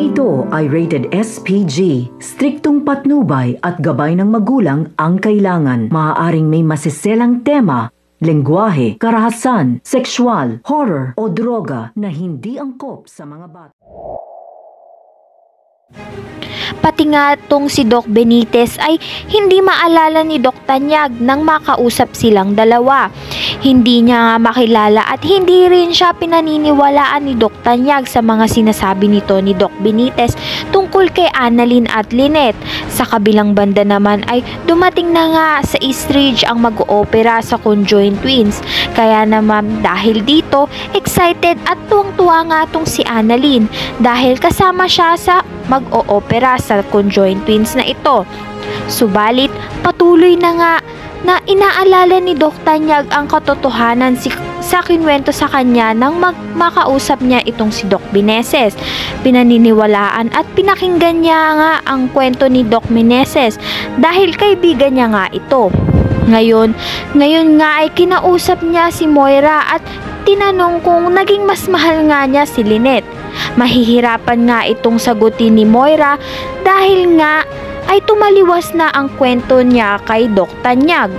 Programang ito ay rated SPG. Striktong patnubay at gabay ng magulang ang kailangan. Maaaring may masiselang tema, lengguwahe, karahasan, sexual, horror o droga na hindi angkop sa mga bata. Pati nga tong si Doc Benitez ay hindi maalala ni Doc Tanyag nang makausap silang dalawa. Hindi niya nga makilala at hindi rin siya pinaniniwalaan ni Doc Tanyag sa mga sinasabi nito ni Doc Benitez tungkol kay Annalyn at Lynette. Sa kabilang banda naman ay dumating na nga sa East Ridge ang mag-oopera sa Conjoined Twins. Kaya naman dahil dito, excited at tuwang-tuwa nga tong si Annalyn dahil kasama siya sa mag-oopera sa Conjoined Twins na ito. Subalit, patuloy na nga na inaalala ni Doc Tanyag ang katotohanan sa kinwento sa kanya nang makausap niya itong si Doc Meneses. Pinaniniwalaan at pinakinggan niya nga ang kwento ni Doc Meneses dahil kaibigan niya nga ito. Ngayon nga ay kinausap niya si Moira at tinanong kung naging mas mahal nga niya si Lynette. Mahihirapan nga itong sagutin ni Moira dahil nga ay tumaliwas na ang kwento niya kay Doc Tanyag.